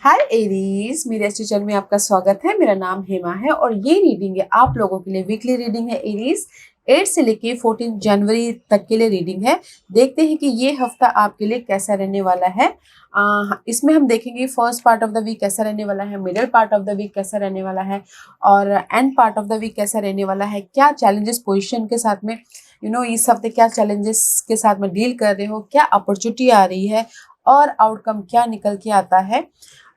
हाय Aries, मेरे इस channel में आपका स्वागत है। मेरा नाम हेमा है और ये रीडिंग है आप लोगों के लिए। वीकली रीडिंग है एरीज। 8 से लेके 14 जनवरी तक के लिए रीडिंग है। देखते हैं कि ये हफ्ता आपके लिए कैसा रहने वाला है। इसमें हम देखेंगे first part of the week कैसा रहने वाला है, middle part of the week कैसा रहने वाला है और end part of the week कैसा रहने वाला है। क्या चैलेंजेस पोजिशन के साथ में इस हफ्ते क्या चैलेंजेस के साथ में डील कर रहे हो, क्या अपॉर्चुनिटी आ रही है और आउटकम क्या निकल के आता है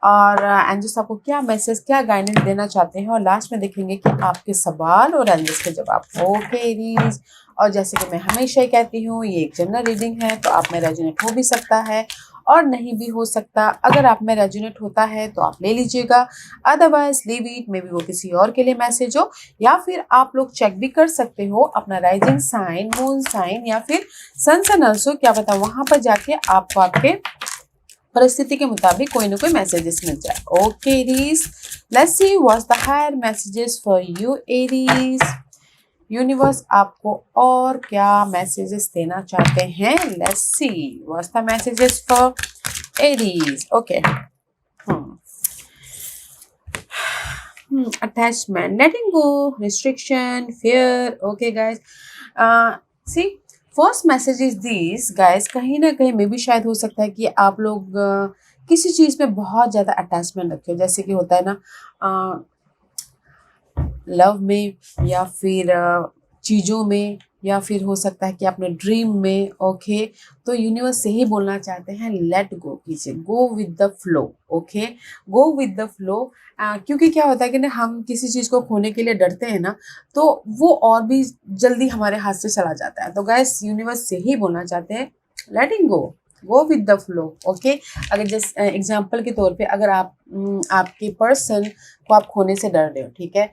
और एंजल्स आपको क्या मैसेज, क्या गाइडेंस देना चाहते हैं। और लास्ट में देखेंगे कि आपके सवाल और एंजल्स के जवाब। ओके एरीज, और जैसे कि मैं हमेशा ही कहती हूँ, ये एक जनरल रीडिंग है तो आप में रेजोनेट हो भी सकता है और नहीं भी हो सकता। अगर आप में रेजोनेट होता है तो आप ले लीजिएगा, otherwise leave it. May be वो किसी और के लिए मैसेज हो, या फिर आप लोग चेक भी कर सकते हो अपना राइजिंग साइन, मून साइन या फिर सन सन ऑल्सो, क्या पता वहां पर जाके आपको आपके परिस्थिति के मुताबिक कोई ना कोई मैसेजेस मिल जाए। Okay Aries, let's see what's the higher messages for you Aries. Universe आपको और क्या मैसेजेस देना चाहते हैं। Let's see what's the messages for Aries. Okay, attachment, letting go, restriction, fear. Okay guys, see first message is this guys, कहीं ना कहीं मे भी शायद हो सकता है कि आप लोग किसी चीज़ में बहुत ज़्यादा अटैचमेंट रखे हो। जैसे कि होता है ना लव में, या फिर चीज़ों में, या फिर हो सकता है कि अपने ड्रीम में। ओके, तो यूनिवर्स से ही बोलना चाहते हैं लेट गो कीजिए, गो with the flow. Okay, go with the flow. क्योंकि क्या होता है कि ना हम किसी चीज़ को खोने के लिए डरते हैं ना, तो वो और भी जल्दी हमारे हाथ से चला जाता है। तो गाइस यूनिवर्स से ही बोलना चाहते हैं letting go with the flow. Okay, अगर जैसे एग्जाम्पल के तौर पे, अगर आपके पर्सन को आप खोने से डर रहे हो, ठीक है,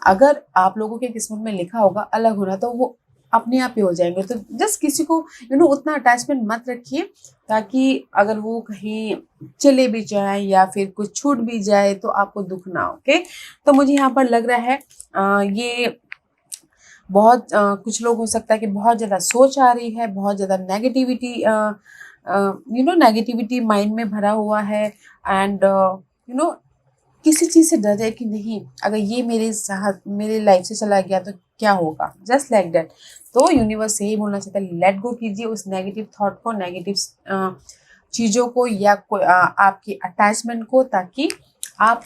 अगर आप लोगों के किस्मत में लिखा होगा अलग होना, तो वो अपने आप ही हो जाएंगे। तो जस्ट किसी को उतना अटैचमेंट मत रखिए, ताकि अगर वो कहीं चले भी जाए या फिर कुछ छूट भी जाए तो आपको दुख ना हो। ओके, तो मुझे यहाँ पर लग रहा है ये बहुत कुछ लोग हो सकता है कि बहुत ज़्यादा सोच आ रही है, बहुत ज़्यादा नेगेटिविटी नेगेटिविटी माइंड में भरा हुआ है। एंड किसी चीज़ से डर है कि नहीं, अगर ये मेरे लाइफ से चला गया तो क्या होगा, जस्ट लाइक दैट। तो यूनिवर्स से ही बोलना चाहता है लेट गो कीजिए उस नेगेटिव थॉट को, नेगेटिव चीज़ों को, या आपकी अटैचमेंट को, ताकि आप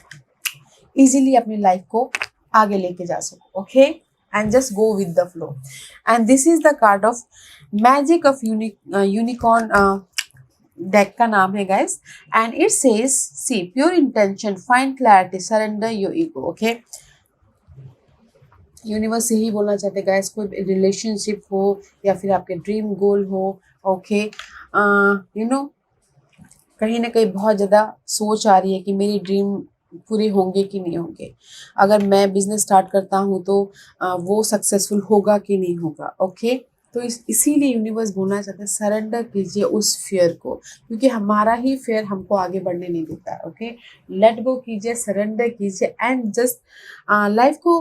इजीली अपनी लाइफ को आगे लेके जा सको। Okay, and just go with the flow. And this is the card of magic of unicorn. Deck का नाम है guys, and it says see pure intention, find clarity, surrender your ego. Okay, universe यही बोलना चाहते हैं guys, कोई relationship हो या फिर आपके ड्रीम गोल हो। ओके, कहीं ना कहीं बहुत ज़्यादा सोच आ रही है कि मेरी ड्रीम पूरे होंगे कि नहीं होंगे, अगर मैं बिजनेस स्टार्ट करता हूँ तो वो सक्सेसफुल होगा कि नहीं होगा। ओके, तो इसीलिए यूनिवर्स बोलना चाहते हैं सरेंडर कीजिए उस फियर को, क्योंकि हमारा ही फियर हमको आगे बढ़ने नहीं देता है। ओके, लेट गो कीजिए, सरेंडर कीजिए एंड जस्ट लाइफ को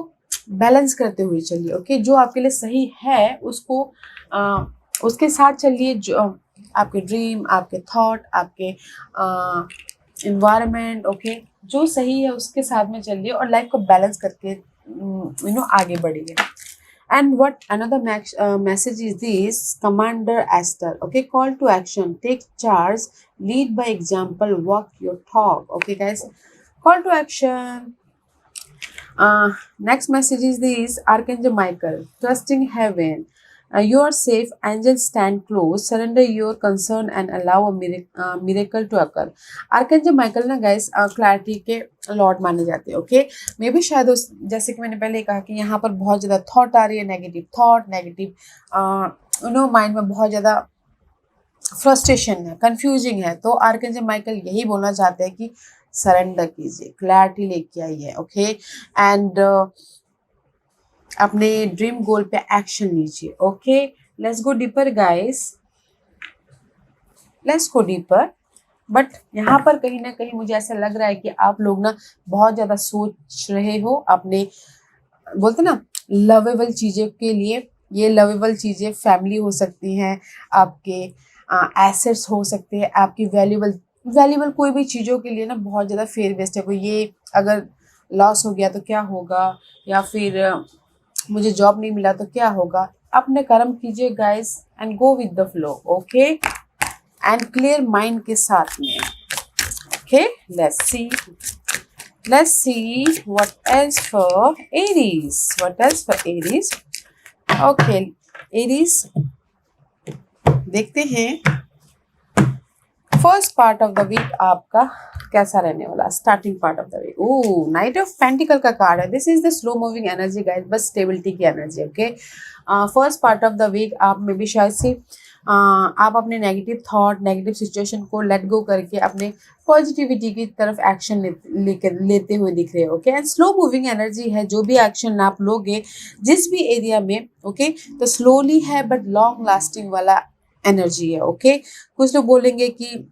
बैलेंस करते हुए चलिए। ओके, जो आपके लिए सही है उसको उसके साथ चलिए। जो आपके ड्रीम, आपके थॉट, आपके इन्वायरमेंट, ओके, जो सही है उसके साथ में चलिए और लाइफ को बैलेंस करके आगे बढ़िए। And what another message is this, Commander Esther. Okay, call to action, take charge, lead by example, walk your talk. Okay, guys, call to action. Next message is this, Archangel Michael, trusting heaven. You are safe, angels stand close, surrender your concern and allow a miracle to occur. Archangel Michael ना guys clarity के Lord माने जाते हैं। Okay, मे भी शायद जैसे कि मैंने पहले कहा कि यहाँ पर बहुत ज़्यादा थॉट आ रही है, नेगेटिव थॉट, नेगेटिव माइंड में बहुत ज़्यादा फ्रस्ट्रेशन है, कंफ्यूजिंग है। तो आर्कएंजल माइकल यही बोलना चाहते हैं कि सरेंडर कीजिए, क्लैरिटी लेके आइए। ओके, एंड अपने ड्रीम गोल पे एक्शन लीजिए। Okay, let's go deeper guys, let's go deeper. But यहाँ पर कहीं ना कहीं मुझे ऐसा लग रहा है कि आप लोग ना बहुत ज़्यादा सोच रहे हो अपने, बोलते ना, लवेबल चीज़ों के लिए। ये लवेबल चीज़ें फैमिली हो सकती हैं, आपके एसेट्स हो सकते हैं, आपकी वैल्यूबल वैल्यूबल कोई भी चीज़ों के लिए ना बहुत ज़्यादा फेयर वेस्ट है। कोई ये अगर लॉस हो गया तो क्या होगा, या फिर मुझे जॉब नहीं मिला तो क्या होगा। अपने कर्म कीजिए guys and go with the flow, okay, and clear mind के साथ में। Okay, let's see what else for Aries. What else for Aries? Okay, Aries, देखते हैं first part of the week आपका कैसा रहने वाला। Starting part of the week, oh knight of pentacle का कार्ड है। This is the slow moving energy guys, बस stability की energy. Okay, first part of the week आप में भी शायद से आप अपने नेगेटिव थॉट, नेगेटिव सिचुएशन को लेट गो करके अपने पॉजिटिविटी की तरफ एक्शन लेते हुए दिख रहे हो। Okay, and slow moving energy है। जो भी एक्शन आप लोगे जिस भी एरिया में, ओके, तो स्लोली है बट लॉन्ग लास्टिंग वाला एनर्जी है। ओके, कुछ लोग बोलेंगे कि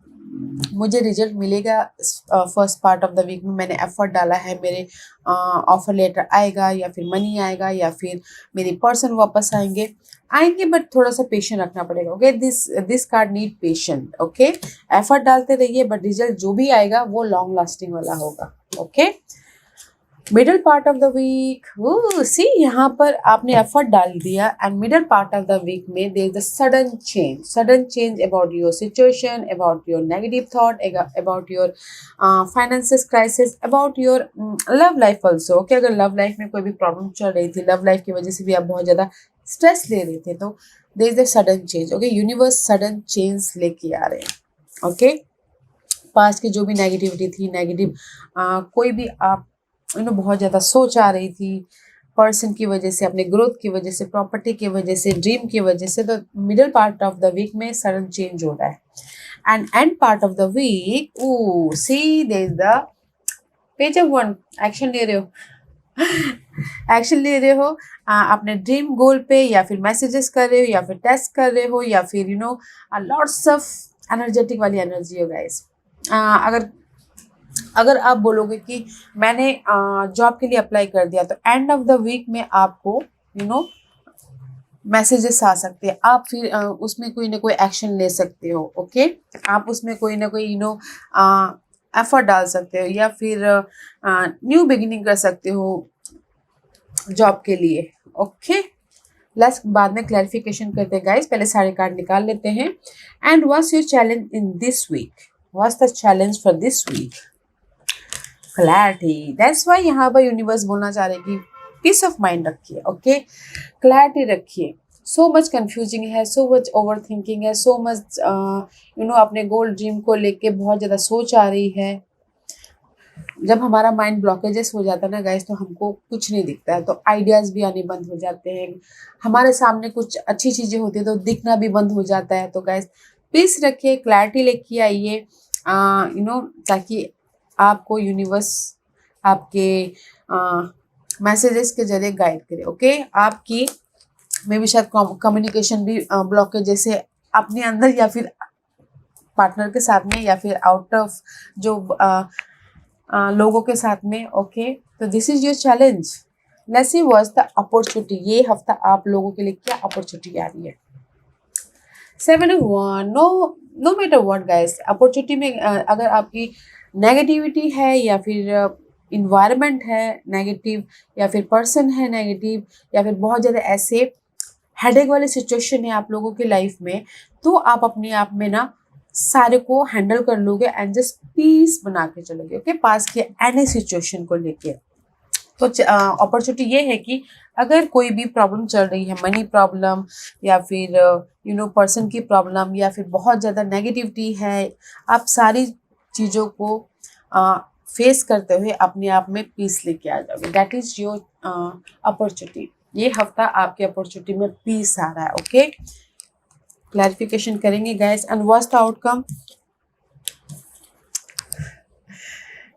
मुझे रिजल्ट मिलेगा first part of the week में, मैंने एफर्ट डाला है, मेरे ऑफर लेटर आएगा, या फिर मनी आएगा, या फिर मेरी पर्सन वापस आएंगे बट थोड़ा सा पेशेंट रखना पड़ेगा। Okay, this card need patient. Okay, effort डालते रहिए बट रिजल्ट जो भी आएगा वो लॉन्ग लास्टिंग वाला होगा। Okay, middle part of the week, see यहाँ पर आपने एफर्ट डाल दिया and middle part of the week में there is the sudden change about your situation, about your negative thought, about your financial crisis, about your love life also. Okay, अगर love life में कोई भी problem चल रही थी, love life की वजह से भी आप बहुत ज़्यादा स्ट्रेस ले रहे थे, तो there is the sudden change. Okay, universe sudden change लेके आ रहे हैं। ओके, पास्ट की जो भी नेगेटिविटी थी, नेगेटिव कोई भी आप बहुत ज़्यादा सोच आ रही थी पर्सन की वजह से, अपने ग्रोथ की वजह से, प्रॉपर्टी की वजह से, ड्रीम की वजह से, तो middle part of the week में सडन चेंज हो रहा है। And end part of the week, oh see there is the page of wand, action ले रहे हो एक्शन ले रहे हो अपने ड्रीम गोल पे, या फिर मैसेजेस कर रहे हो, या फिर टेस्ट कर रहे हो, या फिर लॉट्स ऑफ एनर्जेटिक वाली एनर्जी हो गाइस। अगर आप बोलोगे कि मैंने जॉब के लिए अप्लाई कर दिया, तो एंड ऑफ द वीक में आपको मैसेजेस आ सकते हैं। आप फिर उसमें कोई ना कोई एक्शन ले सकते हो। ओके, आप उसमें कोई ना कोई एफर्ट डाल सकते हो, या फिर न्यू बिगिनिंग कर सकते हो जॉब के लिए। ओके, लेट्स बाद में क्लैरिफिकेशन करते हैं गाइस, पहले सारे कार्ड निकाल लेते हैं। And what's your challenge in this week? What's the challenge for this week? Clarity. That's why यहाँ पर यूनिवर्स बोलना चाह रहे कि पीस ऑफ माइंड रखिए। ओके, क्लैरिटी रखिए। सो मच कंफ्यूजिंग है, सो मच ओवर थिंकिंग है, सो मच अपने गोल ड्रीम को लेके बहुत ज़्यादा सोच आ रही है। जब हमारा माइंड ब्लॉकेजेस हो जाता है ना गाइस, तो हमको कुछ नहीं दिखता है, तो आइडियाज़ भी आने बंद हो जाते हैं। हमारे सामने कुछ अच्छी चीज़ें होती है तो दिखना भी बंद हो जाता है। तो गाइस पीस रखिए, क्लैरिटी लेके आइए, ताकि आपको यूनिवर्स आपके मैसेजेस के जरिए गाइड करे। ओके, आपकी मे भी शायद कम्युनिकेशन भी ब्लॉकेज जैसे अपने अंदर, या फिर पार्टनर के साथ में, या फिर आउट ऑफ जो लोगों के साथ में। ओके, तो this is your challenge. Let's see what's the opportunity. ये हफ्ता आप लोगों के लिए क्या अपॉर्चुनिटी आ रही है? 7 of Wands, no matter what guys, opportunity में अगर आपकी नेगेटिविटी है, या फिर इन्वायरमेंट है नेगेटिव, या फिर पर्सन है नेगेटिव, या फिर बहुत ज़्यादा ऐसे हेडेक वाले सिचुएशन है आप लोगों की लाइफ में, तो आप अपने आप में ना सारे को हैंडल कर लोगे एंड जस्ट पीस बना के चलोगे। ओके, पास के एनी सिचुएशन को लेके। तो अपॉर्चुनिटी ये है कि अगर कोई भी प्रॉब्लम चल रही है, मनी प्रॉब्लम, या फिर पर्सन की प्रॉब्लम, या फिर बहुत ज़्यादा नेगेटिविटी है, आप सारी चीज़ों को फेस करते हुए अपने आप में पीस लेके आ जाओगे। That is your opportunity. ये हफ्ता आपके अपॉर्चुनिटी में पीस आ रहा है। ओके, क्लैरिफिकेशन करेंगे guys. And what's the outcome?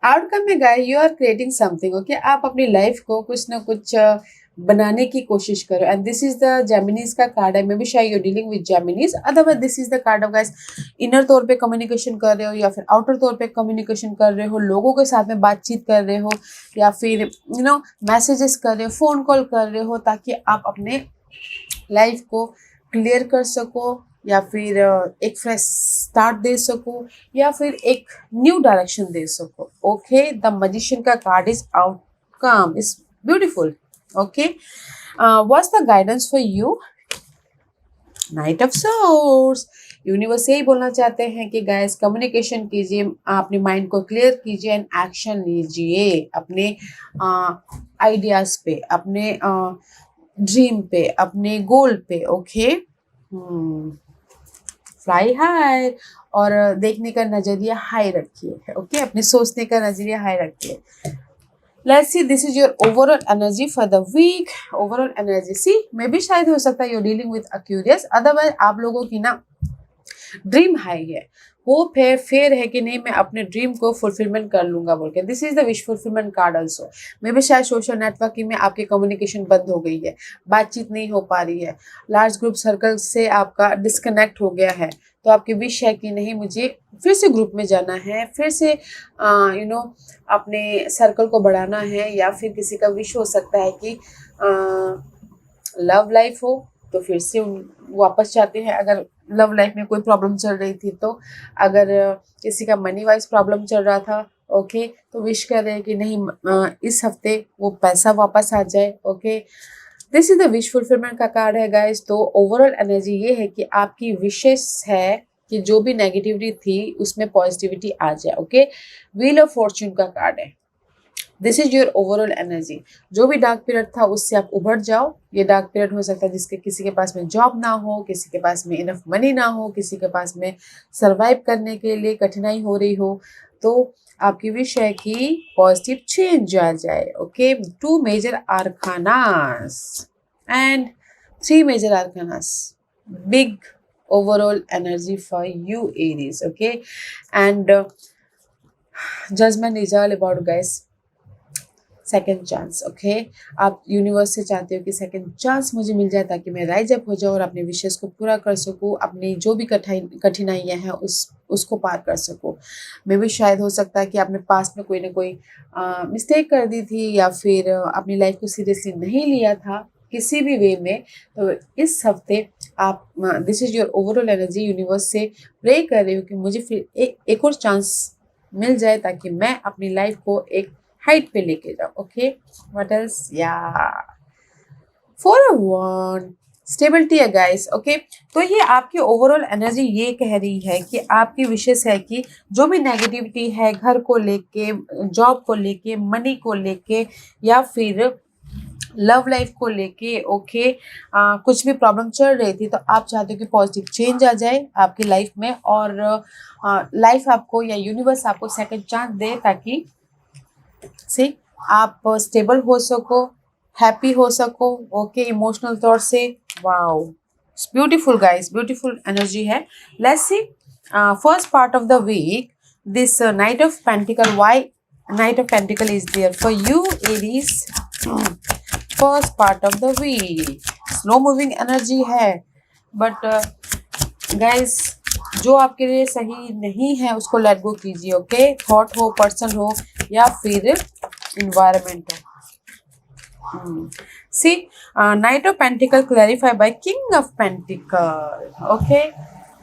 Outcome में guys, you are creating something. Okay, आप अपनी लाइफ को कुछ ना कुछ बनाने की कोशिश करो। And this is the Geminis का कार्ड है। मे बी शायद you dealing with Geminis, otherwise this is the card of guys, inner तौर पे कम्युनिकेशन कर रहे हो, या फिर आउटर तौर पे कम्युनिकेशन कर रहे हो, लोगों के साथ में बातचीत कर रहे हो, या फिर मैसेजेस कर रहे हो, फोन कॉल कर रहे हो, ताकि आप अपने लाइफ को क्लियर कर सको, या फिर एक फ्रेश स्टार्ट दे सको, या फिर एक न्यू डायरेक्शन दे सको। ओके, द मैजिशियन का card is outcome is beautiful. Okay, what's the guidance for you? Night of source. Universe यही बोलना चाहते हैं कि गाइस कम्युनिकेशन कीजिए, अपने माइंड को क्लियर कीजिए एंड एक्शन लीजिए अपने आइडियाज पे, अपने ड्रीम पे, अपने गोल पे। ओके, फ्लाई हाई, और देखने का नजरिया हाई रखिए। ओके, अपने सोचने का नजरिया हाई रखिए। Let's see, this is your overall energy for the week. Overall energy, see, मे भी शायद हो सकता है you're dealing with Aquarius, otherwise आप लोगों की ना ड्रीम हाई है, होप है, फेयर है कि नहीं मैं अपने ड्रीम को फुलफिलमेंट कर लूंगा बोल के। This is the wish fulfilment card also. May भी शायद सोशल नेटवर्किंग में आपकी कम्युनिकेशन बंद हो गई है, बातचीत नहीं हो पा रही है, लार्ज ग्रुप सर्कल से आपका डिस्कनेक्ट हो गया है, तो आपकी विश है कि नहीं मुझे फिर से ग्रुप में जाना है, फिर से अपने सर्कल को बढ़ाना है, या फिर किसी का विश हो सकता है कि लव लाइफ हो तो फिर से वापस जाते हैं, अगर लव लाइफ में कोई प्रॉब्लम चल रही थी तो, अगर किसी का मनी वाइज प्रॉब्लम चल रहा था, ओके, तो विश कर रहे हैं कि नहीं इस हफ्ते वो पैसा वापस आ जाए। Okay, this is the wish fulfilment का कार्ड है गाइस। तो ओवरऑल एनर्जी ये है कि आपकी विशेस है कि जो भी नेगेटिविटी थी उसमें पॉजिटिविटी आ जाए। ओके, व्हील ऑफ फॉर्च्यून का कार्ड है। This is your overall energy. जो भी डार्क पीरियड था उससे आप उभर जाओ। ये डार्क पीरियड हो सकता है जिसके किसी के पास में जॉब ना हो, किसी के पास में इनफ मनी ना हो, किसी के पास में सरवाइव करने के लिए कठिनाई हो रही हो, तो आपकी विश है कि पॉजिटिव चेंज आ जाए। Okay, 2 major arcanas and 3 major arcanas, big overall energy for you Aries. Okay, and judgment is all about guys second chance. Okay, आप यूनिवर्स से चाहते हो कि सेकेंड चांस मुझे मिल जाए ताकि मैं राइज अप हो जाऊँ और अपने विशेष को पूरा कर सकूँ, अपनी जो भी कठिनाइयाँ हैं उसको पार कर सकूँ। मे भी शायद हो सकता है कि आपने पास्ट में कोई ना कोई मिस्टेक कर दी थी, या फिर अपनी लाइफ को सीरियसली नहीं लिया था किसी भी वे में, तो इस हफ्ते आप this is your overall energy, universe से प्रे कर रही हूँ कि मुझे फिर एक और चांस मिल जाए ताकि मैं अपनी लाइफ को एक हाइट पे लेके जाओ। ओके, व्हाट एल्स, या 4 of Wands, स्टेबिलिटी है गाइस। ओके, तो ये आपकी ओवरऑल एनर्जी ये कह रही है कि आपकी विशेष है कि जो भी नेगेटिविटी है घर को लेके, जॉब को लेके, मनी को लेके, या फिर लव लाइफ को लेके, ओके, कुछ भी प्रॉब्लम चल रही थी, तो आप चाहते हो कि पॉजिटिव चेंज आ जाए आपकी लाइफ में, और लाइफ आपको या यूनिवर्स आपको सेकंड चांस दे ताकि से आप स्टेबल हो सको, हैप्पी हो सको। ओके, इमोशनल तौर से। Wow, beautiful guys, beautiful energy है। Let's see first part of the week, this knight of pentacle, why knight of pentacle is there for you Aries. First part of the week slow moving energy है, but guys जो आपके लिए सही नहीं है उसको let go कीजिए। Okay, thought हो, पर्सन हो, या फिर इन्वायरमेंट हो। See, knight of pentacle clarify by king of pentacle. Okay,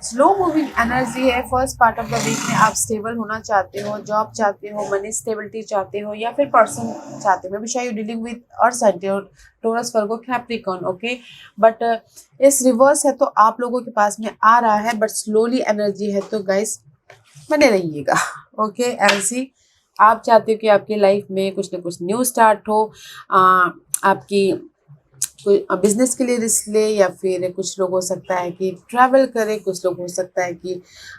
slow moving energy है। First part of the week में आप स्टेबल होना चाहते हो, जॉब चाहते हो, मनी स्टेबिलिटी चाहते हो, या फिर पर्सन चाहते हो। मे बी शायद you dealing with earth sign, Taurus, Virgo, Capricorn. Okay, but इस रिवर्स है तो आप लोगों के पास में आ रहा है, बट स्लोली एनर्जी है, तो गाइस बने रहिएगा। ओके, ऐसी आप चाहते हो कि आपकी लाइफ में कुछ ना कुछ न्यू स्टार्ट हो, आपकी कोई बिजनेस के लिए रिस्क ले, या फिर कुछ लोग हो सकता है कि ट्रैवल करे, कुछ लोग हो सकता है कि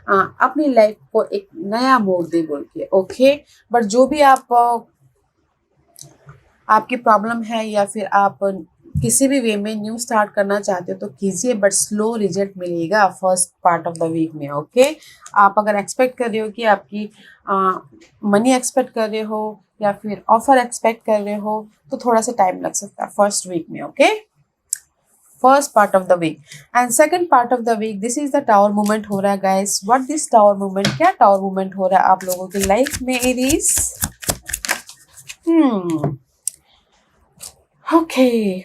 अपनी लाइफ को एक नया मोड़ दे बोल के। ओके, बट जो भी आपकी प्रॉब्लम है, या फिर आप किसी भी वे में न्यू स्टार्ट करना चाहते हो तो कीजिए, बट स्लो रिजल्ट मिलेगा first part of the week में। ओके, आप अगर एक्सपेक्ट कर रहे हो कि आपकी मनी एक्सपेक्ट कर रहे हो, या फिर ऑफर एक्सपेक्ट कर रहे हो, तो थोड़ा सा टाइम लग सकता है फर्स्ट वीक में। Okay, first part of the week and second part of the week, this is the tower movement हो रहा है guys. What this tower movement, क्या टावर मूवमेंट हो रहा है आप लोगों की लाइफ में Aries? Okay,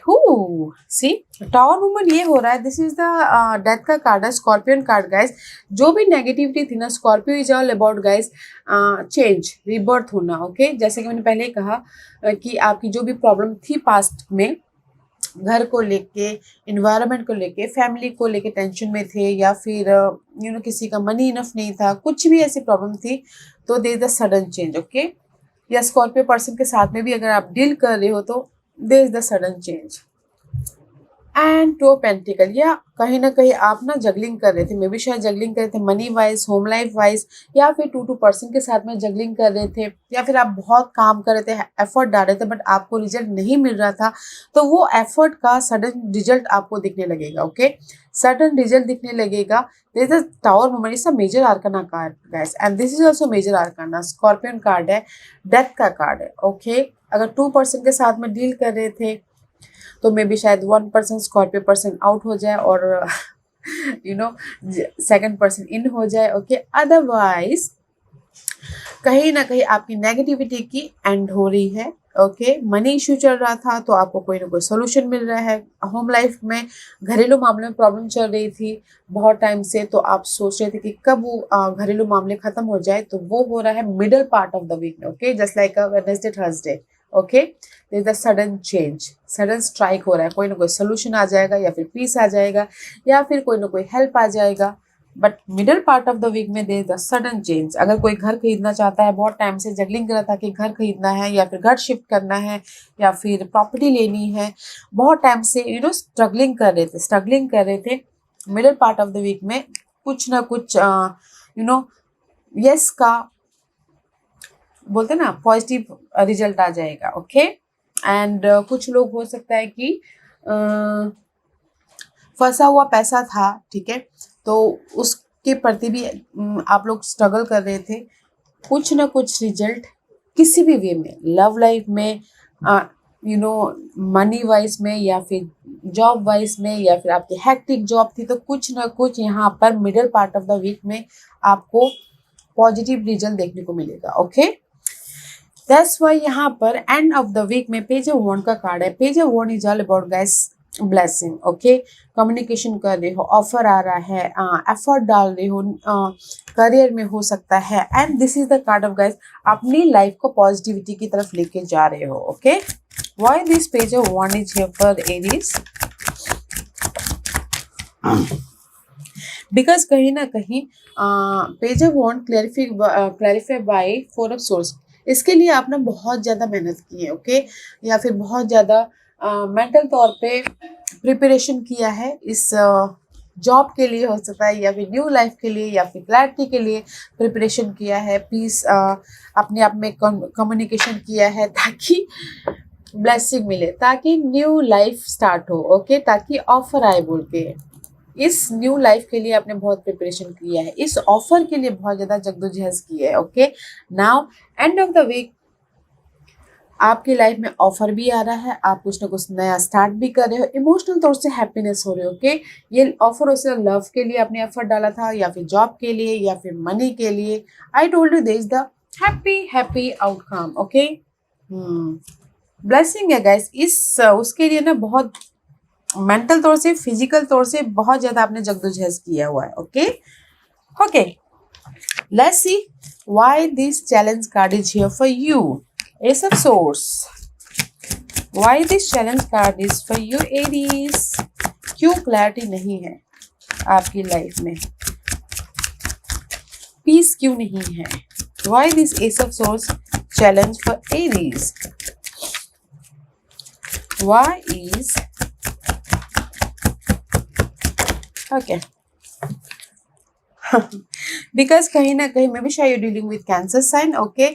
see tower movement ये हो रहा है। दिस इज द डेथ का कार्ड है, स्कॉर्पियन कार्ड गाइस। जो भी नेगेटिविटी थी ना, Scorpio is all about guys change, rebirth होना। ओके, जैसे कि मैंने पहले ही कहा कि आपकी जो भी प्रॉब्लम थी पास्ट में, घर को लेके, इन्वायरमेंट को लेके, फैमिली को लेके टेंशन में थे, या फिर किसी का मनी इनफ नहीं था, कुछ भी ऐसी प्रॉब्लम थी, तो there is the sudden change. Okay, या स्कॉर्पियो पर्सन के साथ में भी अगर आप डील कर रहे हो तो there is the sudden change. And two pentacle, या कहीं ना कहीं आप ना जगलिंग कर रहे थे, मे बी शायद जगलिंग कर रहे थे money wise, home life wise, या फिर टू पर्सन के साथ में जगलिंग कर रहे थे, या फिर आप बहुत काम कर रहे थे, एफर्ट डाल रहे थे, बट आपको रिजल्ट नहीं मिल रहा था, तो वो एफर्ट का सडन रिजल्ट आपको दिखने लगेगा। ओके, सडन रिजल्ट दिखने लगेगा। This is tower movement, is a major arcana card guys, and this is also major arcana. Scorpion card है, डेथ का कार्ड है। ओके, अगर टू पर्सन के साथ में डील कर रहे थे तो मे बी शायद 1% स्कॉर्पियो पर्सन आउट हो जाए और सेकंड पर्सन इन हो जाए। ओके, अदरवाइज कहीं ना कहीं आपकी नेगेटिविटी की एंड हो रही है। ओके, मनी इश्यू चल रहा था तो आपको कोई ना कोई सोल्यूशन मिल रहा है। होम लाइफ में, घरेलू मामले में प्रॉब्लम चल रही थी बहुत टाइम से, तो आप सोच रहे थे कि कब वो घरेलू मामले खत्म हो जाए, तो वो हो रहा है middle part of the week में। Okay, just like Wednesday Thursday. Okay, there is a sudden change, sudden strike हो रहा है, कोई ना कोई सोल्यूशन आ जाएगा, या फिर पीस आ जाएगा, या फिर कोई ना कोई हेल्प आ जाएगा। But middle part of the week में there is a sudden change. अगर कोई घर खरीदना चाहता है, बहुत टाइम से जगलिंग कर रहा था कि घर खरीदना है, या फिर घर शिफ्ट करना है, या फिर प्रॉपर्टी लेनी है, बहुत टाइम से स्ट्रगलिंग कर रहे थे, middle part of the week में कुछ ना कुछ यस का बोलते ना पॉजिटिव रिजल्ट आ जाएगा। ओके, एंड कुछ लोग हो सकता है कि फंसा हुआ पैसा था, ठीक है, तो उसके प्रति भी आप लोग स्ट्रगल कर रहे थे। कुछ ना कुछ रिजल्ट किसी भी वे में, लव लाइफ में, मनी वाइज में, या फिर जॉब वाइज में, या फिर आपकी हैक्टिक जॉब थी, तो कुछ ना कुछ यहाँ पर middle part of the week में आपको पॉजिटिव रिजल्ट देखने को मिलेगा। ओके, दैट्स वाई यहाँ पर एंड ऑफ द वीक में पेज ऑफ वॉन्ड का कार्ड है। Page of wand is all about guys blessing. Okay, communication कर रहे हो, ऑफर आ रहा है, एफर्ट डाल रहे हो, करियर में हो सकता है, and this is the card of guys, अपनी लाइफ को पॉजिटिविटी की तरफ लेके जा रहे हो। Okay, why this page of wand is here for Aries? Because कहीं ना कहीं page of wand clarify by four of source, इसके लिए आपने बहुत ज़्यादा मेहनत की है। ओके, या फिर बहुत ज़्यादा मेंटल तौर पे प्रिपरेशन किया है इस जॉब के लिए, हो सकता है, या फिर न्यू लाइफ के लिए, या फिर क्लैरिटी के लिए प्रिपरेशन किया है, पीस अपने आप में कम्युनिकेशन किया है, ताकि ब्लेसिंग मिले, ताकि न्यू लाइफ स्टार्ट हो। ओके, ताकि ऑफर आए बोल के, इस न्यू लाइफ के लिए आपने बहुत प्रिपरेशन किया है, इस ऑफर के लिए बहुत ज़्यादा जद्दोजहद की है। Okay, now end of the week आपकी लाइफ में ऑफर भी आ रहा है, आप कुछ ना कुछ नया स्टार्ट भी कर रहे हो, इमोशनल तौर से हैप्पीनेस हो रहे हो। ओके, ये ऑफर उसे लव के लिए आपने एफर्ट डाला था, या फिर जॉब के लिए, या फिर मनी के लिए। I told you this the happy outcome. Okay, blessing है गाइस, इस उसके लिए ना बहुत मेंटल तौर से, फिजिकल तौर से बहुत ज्यादा आपने जद्दोजहद किया हुआ है। Okay, okay, let's see why this challenge card is here for you. Ace of Swords. Why this challenge card is for you, Aries? क्यों क्लैरिटी नहीं है आपकी लाइफ में? पीस क्यों नहीं है? Why this Ace of Swords challenge for Aries? Why is okay? Because कहीं ना कहीं मे बी शायद you dealing with cancer sign. Okay,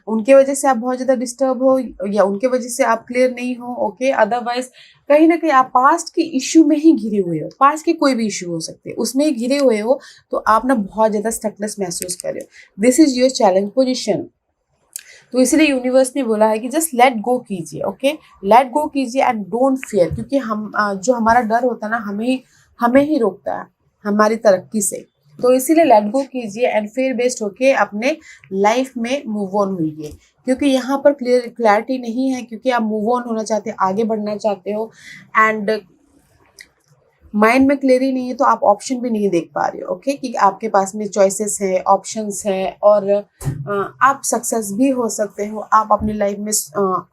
उनके वजह से आप बहुत ज़्यादा डिस्टर्ब हो, या उनके वजह से आप क्लियर नहीं हो। ओके, अदरवाइज कहीं ना कहीं आप पास्ट के इश्यू में ही घिरे हुए हो, पास्ट के कोई भी इश्यू हो सकते हैं, उसमें ही घिरे हुए हो, तो आप ना बहुत ज़्यादा स्टकनेस महसूस कर रहे हो। This is your challenge position. तो इसलिए यूनिवर्स ने बोला है कि जस्ट लेट गो कीजिए। ओके, लेट गो कीजिए एंड डोंट फियर, क्योंकि हम जो हमारा डर होता है ना, हमें ही रोकता है हमारी तरक्की से। तो इसीलिए लेट गो कीजिए एंड फिर बेस्ट होके अपने लाइफ में मूव ऑन हुई। क्योंकि यहाँ पर क्लैरिटी नहीं है, क्योंकि आप मूव ऑन होना चाहते हो, आगे बढ़ना चाहते हो, एंड माइंड में क्लियरिटी नहीं है तो आप ऑप्शन भी नहीं देख पा रहे हो। ओके, कि आपके पास में चॉइसेस है, ऑप्शंस है, और आप सक्सेस भी हो सकते हो, आप अपनी लाइफ में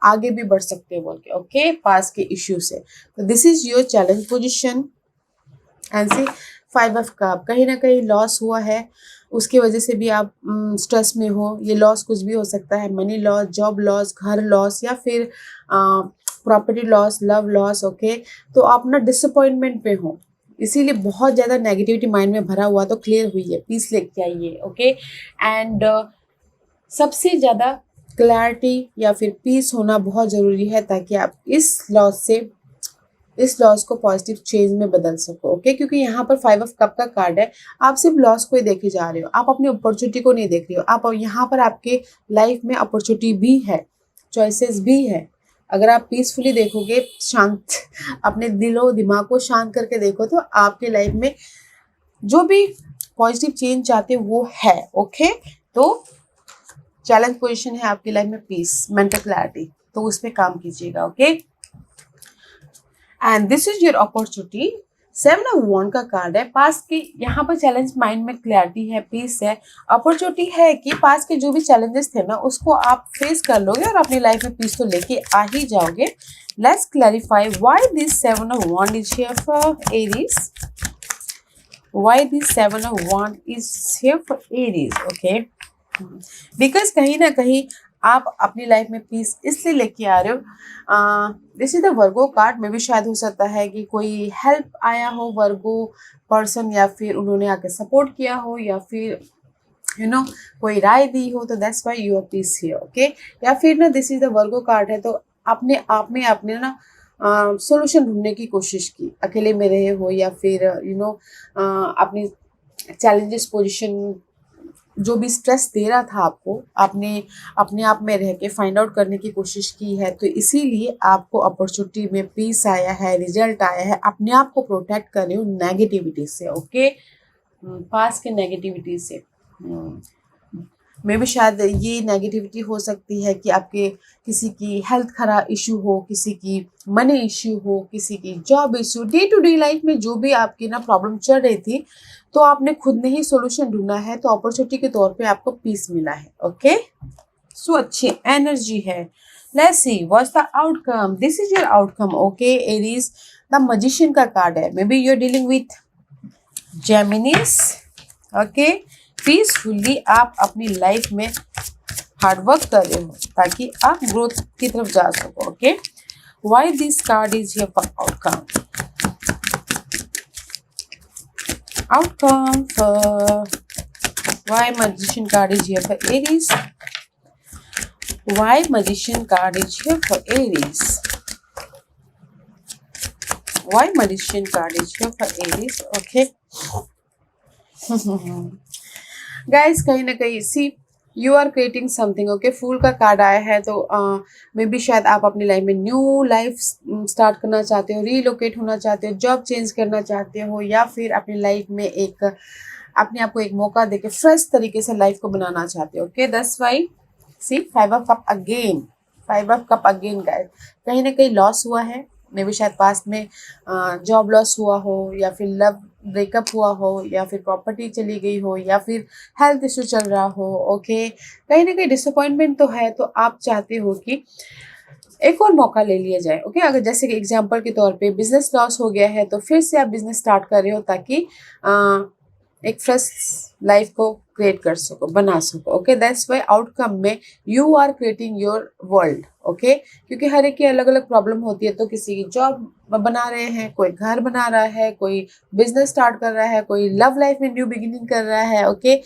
आगे भी बढ़ सकते हो बोल के। ओके, पास के इश्यू से। तो this is your challenge position. And see 5 of cup, कहीं ना कहीं लॉस हुआ है, उसकी वजह से भी आप स्ट्रेस में हो। ये लॉस कुछ भी हो सकता है, मनी लॉस, जॉब लॉस, घर लॉस, या फिर property loss, love loss. Okay, तो आप ना डिसअपॉइंटमेंट पे हो, इसीलिए बहुत ज़्यादा नेगेटिविटी माइंड में भरा हुआ, तो क्लियर हुई है, पीस लेके आइए। ओके, एंड सबसे ज़्यादा क्लैरिटी या फिर पीस होना बहुत ज़रूरी है, ताकि आप इस लॉस को पॉजिटिव चेंज में बदल सको। ओके, क्योंकि यहाँ पर 5 ऑफ कप का कार्ड है, आप सिर्फ लॉस को ही देखे जा रहे हो, आप अपनी अपॉर्चुनिटी को नहीं देख रहे हो। आप यहाँ पर आपके लाइफ में अपॉर्चुनिटी भी है, चॉइसेस भी है। अगर आप पीसफुली देखोगे, शांत अपने दिलो दिमाग को शांत करके देखो, तो आपके लाइफ में जो भी पॉजिटिव चेंज चाहते हो वो है। ओके, तो चैलेंज पोजीशन है आपकी लाइफ में पीस, मेंटल क्लैरिटी, तो उस पर काम कीजिएगा। Okay, and this is your opportunity. 7 of wand का कार्ड है, पास के यहाँ पर चैलेंज, माइंड में क्लैरिटी है, पीस है, अपॉर्चुनिटी है कि पास के जो भी चैलेंजेस थे ना, उसको आप फेस कर लोगे और अपनी लाइफ में पीस तो लेके आ ही जाओगे। Let's clarify why this 7 of wand is here for Aries. Why this 7 of wand is here for Aries. Okay, because कहीं ना कहीं आप अपनी लाइफ में पीस इसलिए लेके आ रहे हो। This is the Virgo card में भी शायद हो सकता है कि कोई हेल्प आया हो वर्गो पर्सन, या फिर उन्होंने आके सपोर्ट किया हो, या फिर कोई राय दी हो, तो that's why you are peace here. Okay, या फिर ना this is the Virgo card है, तो अपने आप में आपने ना सोल्यूशन ढूंढने की कोशिश की, अकेले में रहे हो, या फिर अपनी चैलेंजेस पोजिशन जो भी स्ट्रेस दे रहा था आपको, आपने अपने आप में रह के फाइंड आउट करने की कोशिश की है, तो इसीलिए आपको अपॉर्चुनिटी में पीस आया है, रिजल्ट आया है। अपने आप को प्रोटेक्ट कर रहे हो नेगेटिविटी से। ओके, पास के नेगेटिविटी से। मे भी शायद ये नेगेटिविटी हो सकती है कि आपके किसी की हेल्थ खराब इशू हो, किसी की मनी इशू हो, किसी की job issue, day to day life में जो भी आपकी ना प्रॉब्लम चल रही थी, तो आपने खुद ने ही सॉल्यूशन ढूंढा है, तो अपॉर्चुनिटी के तौर पे आपको पीस मिला है। ओके, सो अच्छी एनर्जी है। Let's see what's the outcome. This is your outcome. Okay, Aries, the magician का कार्ड है। मे be you are dealing with Geminis. Okay, peacefully आप अपनी लाइफ में हार्डवर्क कर रहे हो, ताकि आप ग्रोथ की तरफ जा सको। Okay, why this card is here for outcome. Outcome for why magician card is here for Aries. Why magician card is here for Aries. Why magician card is here for Aries. Okay. Guys, कहीं ना कहीं see you are creating something. Okay, fool का card आया है, तो may be शायद आप अपनी लाइफ में न्यू लाइफ स्टार्ट करना चाहते हो, रीलोकेट होना चाहते हो, जॉब चेंज करना चाहते हो, या फिर अपनी लाइफ में एक अपने आप को एक मौका देके फ्रेश तरीके से लाइफ को बनाना चाहते हो। Okay, that's why see 5 of cup again. 5 of cup again guys, कहीं ना कहीं लॉस हुआ है, मे बी शायद पास्ट में जॉब लॉस हुआ हो, या फिर लव ब्रेकअप हुआ हो, या फिर प्रॉपर्टी चली गई हो, या फिर हेल्थ इशू चल रहा हो। ओके, कहीं ना कहीं डिसअपॉइंटमेंट तो है, तो आप चाहते हो कि एक और मौका ले लिया जाए। ओके, अगर जैसे कि एग्जांपल के तौर पे बिजनेस लॉस हो गया है, तो फिर से आप बिजनेस स्टार्ट कर रहे हो, ताकि एक फ्रेश लाइफ को क्रिएट कर सको, बना सको। ओके, दैट्स व्हाई आउटकम में you are creating your world. Okay, क्योंकि हर एक की अलग अलग प्रॉब्लम होती है, तो किसी की जॉब बना रहे हैं, कोई घर बना रहा है, कोई बिजनेस स्टार्ट कर रहा है, कोई लव लाइफ में न्यू बिगिनिंग कर रहा है। ओके,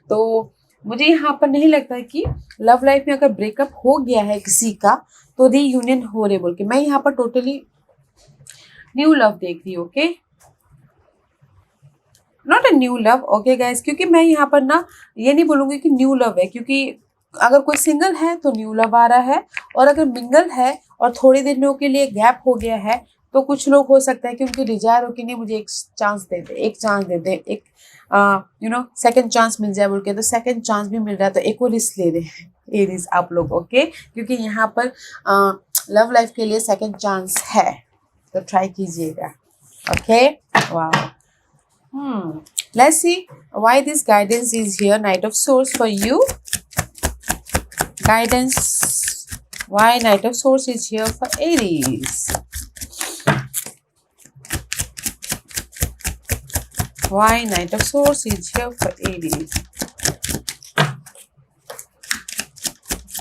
तो मुझे यहाँ पर नहीं लगता कि लव लाइफ में अगर ब्रेकअप हो गया है किसी का, तो रीयूनियन हो रहे बोल के, मैं यहाँ पर टोटली न्यू लव देख रही हूँ। Okay, not a new love. Okay guys, क्योंकि मैं यहाँ पर ना ये नहीं बोलूँगी कि न्यू लव है, क्योंकि अगर कोई सिंगल है तो न्यू लव आ रहा है, और अगर मिंगल है और थोड़े दिनों के लिए गैप हो गया है, तो कुछ लोग हो सकता है कि उनकी डिजायर हो कि नहीं मुझे एक चांस दे दे, एक चांस दे दे, एक सेकंड चांस मिल जाए बोल के, तो सेकंड चांस भी मिल रहा है, तो एक और रिस्क ले रहे हैं। एरीज आप लोग, ओके, क्योंकि यहाँ पर लव लाइफ के लिए सेकंड चांस है, तो ट्राई कीजिएगा, ओके। वाह, let's see why this guidance is here. Knight of Swords for you. Guidance, why Knight of Swords is here for Aries. Why Knight of Swords is here for Aries.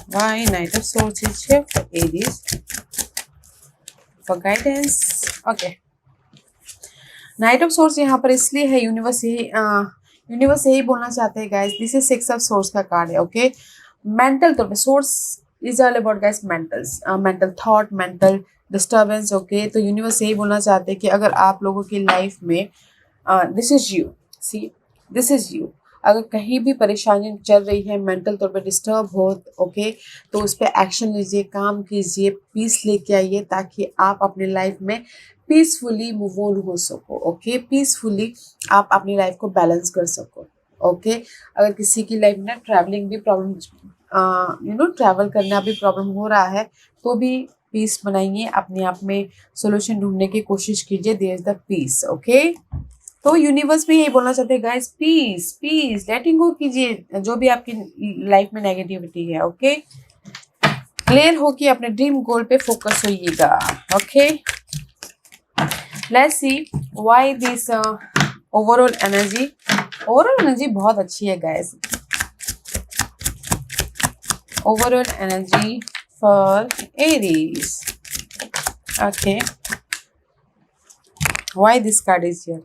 Why Knight of Swords is here for Aries. For guidance, okay. Night of source यहाँ पर इसलिए है, universe यही बोलना चाहते हैं guys, this is 6 of source का card है, ओके। मेंटल तौर पे source is all about guys mental thought, mental disturbance, okay. तो यूनिवर्स यही बोलना चाहते हैं कि अगर आप लोगों की लाइफ में this is you, see this is you, अगर कहीं भी परेशानी चल रही है, मेंटल तौर पे डिस्टर्ब हो, ओके, तो उस पर एक्शन लीजिए, काम कीजिए, पीस लेके आइए, ताकि आप अपनी लाइफ में पीसफुली मूव ऑन हो सको, ओके। पीसफुली आप अपनी लाइफ को बैलेंस कर सको, ओके। अगर किसी की लाइफ में ट्रैवलिंग भी प्रॉब्लम, ट्रैवल करना भी प्रॉब्लम हो रहा है, तो भी पीस बनाइए, अपने आप में सोल्यूशन ढूंढने की कोशिश कीजिए, there is the peace, okay. तो यूनिवर्स भी यही बोलना चाहते हैं guys, peace peace, letting go कीजिए जो भी आपकी लाइफ में नेगेटिविटी है, ओके। क्लियर हो कि अपने ड्रीम गोल पे फोकस होइएगा, okay. Let's see why this overall energy बहुत अच्छी है guys. Overall energy for Aries, okay. Why this card is here,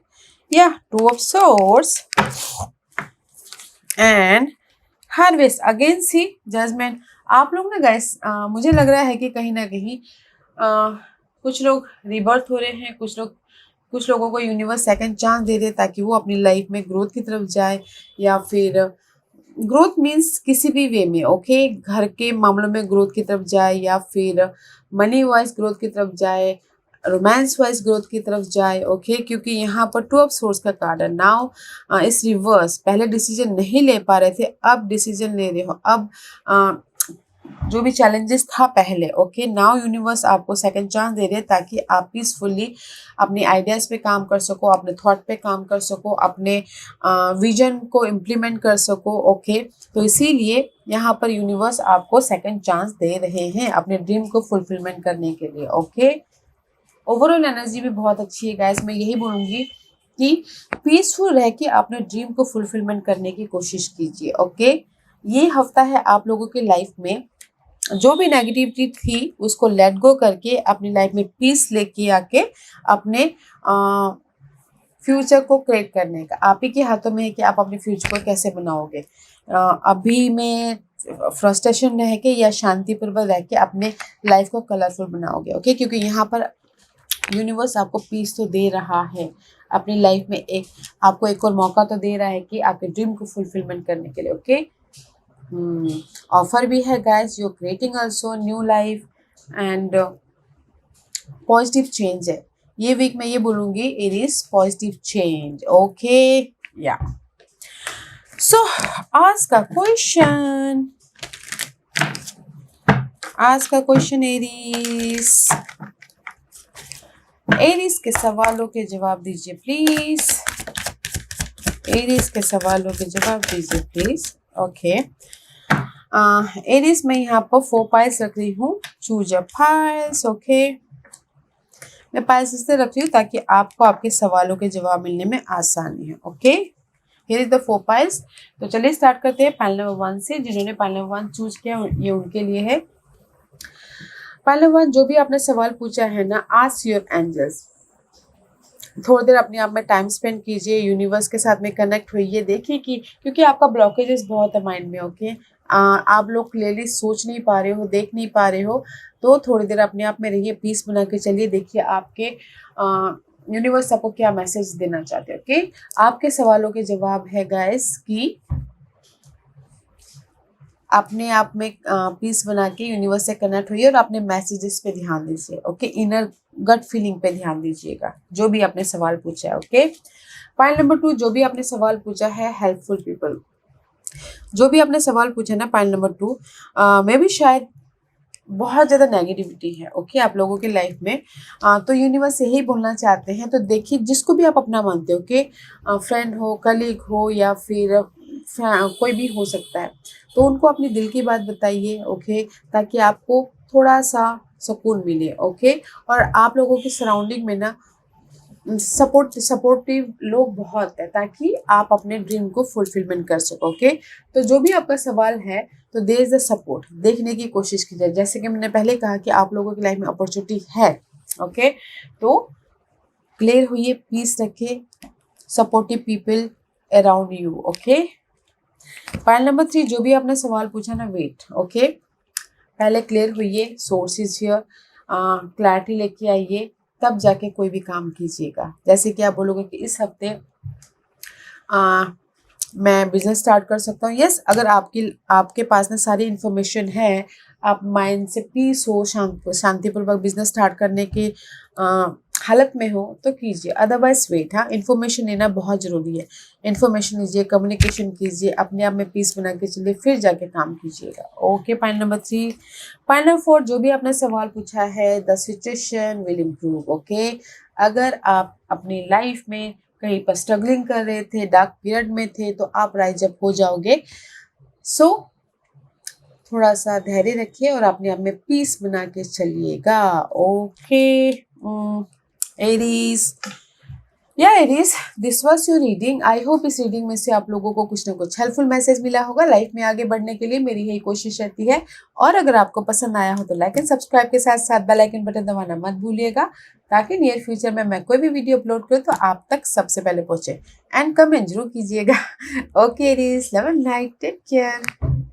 yeah, 2 of swords and harvest, again see judgment। आप लोग ना गाइस, मुझे लग रहा है कि कहीं ना कहीं कुछ लोग रिबर्थ हो रहे हैं, कुछ लोगों को यूनिवर्स सेकंड चांस दे दे ताकि वो अपनी लाइफ में ग्रोथ की तरफ जाए, या फिर ग्रोथ मीन्स किसी भी वे में, ओके। घर के मामलों में ग्रोथ की तरफ जाए, या फिर मनी वाइज ग्रोथ की तरफ जाए, रोमांस वाइज ग्रोथ की तरफ जाए, ओके। क्योंकि यहाँ पर 2 ऑफ सोर्स का कार्ड है। नाउ इस रिवर्स, पहले डिसीजन नहीं ले पा रहे थे, अब डिसीजन ले रहे हो, अब जो भी चैलेंजेस था पहले, ओके, नाउ यूनिवर्स आपको सेकंड चांस दे रहे हैं ताकि आप पीसफुली अपने आइडियाज़ पे काम कर सको, अपने थॉट पे काम कर सको, अपने विजन को इम्प्लीमेंट कर सको, ओके। तो इसीलिए यहाँ पर यूनिवर्स आपको सेकंड चांस दे रहे हैं अपने ड्रीम को फुलफिलमेंट करने के लिए, ओके। ओवरऑल एनर्जी भी बहुत अच्छी है गाइस। मैं यही बोलूँगी कि पीसफुल रह के अपने ड्रीम को फुलफिलमेंट करने की कोशिश कीजिए, ओके। ये हफ्ता है आप लोगों की लाइफ में जो भी नेगेटिविटी थी उसको लेट गो करके अपनी लाइफ में पीस लेके आके अपने फ्यूचर को क्रिएट करने का आप ही के हाथों में है कि आप अपने फ्यूचर को कैसे बनाओगे। अभी में फ्रस्ट्रेशन रह के या शांतिपूर्वक रह के अपने लाइफ को कलरफुल बनाओगे, ओके। क्योंकि यहाँ पर यूनिवर्स आपको पीस तो दे रहा है अपनी लाइफ में, आपको एक और मौका तो दे रहा है कि आपके ड्रीम को फुलफिलमेंट करने के लिए, ओके। ऑफर भी है guys, you creating also new life and positive change है ये वीक। मैं ये बोलूँगी it is positive change, okay. या सो आज का क्वेश्चन एरीज के सवालों के जवाब दीजिए प्लीज। एरीज के सवालों के जवाब दीजिए प्लीज, ओके। एरीज मैं यहाँ पर 4 पाइल्स रख रही हूँ, चूज अ पाइल्स, ओके। मैं पाइल्स इसलिए रख रही हूँ ताकि आपको आपके सवालों के जवाब मिलने में आसानी है, okay. Here is the 4 piles. तो चलिए स्टार्ट करते हैं पाइल नंबर 1 से। जिन्होंने पाइल नंबर 1 चूज किया ये उनके लिए है। पाइल नंबर 1, जो भी आपने सवाल पूछा है ना, आस्क योर एंजल्स। थोड़ी देर अपने आप में टाइम स्पेंड कीजिए, यूनिवर्स के साथ में कनेक्ट होइए, देखिए कि क्योंकि आपका ब्लॉकेजेस बहुत है माइंड में, ओके। आप लोग क्लियरली सोच नहीं पा रहे हो, देख नहीं पा रहे हो, तो थोड़ी देर अपने आप में रहिए, पीस बना के चलिए, देखिए आपके यूनिवर्स आपको क्या मैसेज देना चाहते हैं, ओके। आपके सवालों के जवाब है गाइस कि अपने आप में पीस बना के यूनिवर्स से कनेक्ट होइए और अपने मैसेजेस पे ध्यान दीजिए, ओके। इनर गट फीलिंग पे ध्यान दीजिएगा जो भी आपने सवाल पूछा है, ओके। पॉइंट नंबर 2, जो भी आपने सवाल पूछा है हेल्पफुल पीपल। जो भी आपने सवाल पूछा ना पॉइंट नंबर 2, मे भी शायद बहुत ज़्यादा नेगेटिविटी है ओके आप लोगों के लाइफ में। तो यूनिवर्स यही बोलना चाहते हैं। तो देखिए जिसको भी आप अपना मानते हो कि फ्रेंड हो, कलीग हो या फिर कोई भी हो सकता है, तो उनको अपनी दिल की बात बताइए ओके, ताकि आपको थोड़ा सा सुकून मिले ओके। और आप लोगों की सराउंडिंग में ना सपोर्टिव लोग बहुत है, ताकि आप अपने ड्रीम को फुलफिलमेंट कर सको ओके। तो जो भी आपका सवाल है, तो देयर इज द सपोर्ट, देखने की कोशिश कीजिए। जैसे कि मैंने पहले कहा कि आप लोगों की लाइफ में अपॉर्चुनिटी है ओके। तो क्लियर हुई, पीस रखिए, supportive people around you okay. Point number 3, जो भी आपने सवाल पूछा ना, वेट ओके। पहले क्लियर हुई, सोर्सेज हियर, क्लैरिटी लेके आइए, तब जाके कोई भी काम कीजिएगा। जैसे कि आप बोलोगे कि इस हफ्ते मैं बिजनेस स्टार्ट कर सकता हूँ। यस, अगर आपके पास ना सारी इन्फॉर्मेशन है, आप माइंड से पीस हो, शांतिपूर्वक बिजनेस स्टार्ट करने की हालत में हो, तो कीजिए। Otherwise wait. हाँ, इन्फॉर्मेशन लेना बहुत ज़रूरी है। इन्फॉर्मेशन लीजिए, कम्युनिकेशन कीजिए, अपने आप में पीस बना के चलिए, फिर जाके काम कीजिएगा okay. Point number 3। Point number 4, जो भी आपने सवाल पूछा है, the situation will improve okay. अगर आप अपनी लाइफ में कहीं पर स्ट्रगलिंग कर रहे थे, डार्क पीरियड में थे, तो आप राइज अप हो जाओगे। सो थोड़ा सा धैर्य रखिए और अपने आप में पीस बना के चलिएगा ओके। एरीज, या Aries, this was your reading. I hope इस रीडिंग में से आप लोगों को कुछ ना कुछ हेल्पफुल मैसेज मिला होगा। लाइफ में आगे बढ़ने के लिए मेरी यही कोशिश रहती है। और अगर आपको पसंद आया हो तो लाइक एंड सब्सक्राइब के साथ साथ बेल आइकन बटन दबाना मत भूलिएगा, ताकि नियर फ्यूचर में मैं कोई भी वीडियो अपलोड करूँ तो आप तक सबसे पहले पहुंचे। एंड कमेंट जरूर कीजिएगा okay Aries, love and light, take care.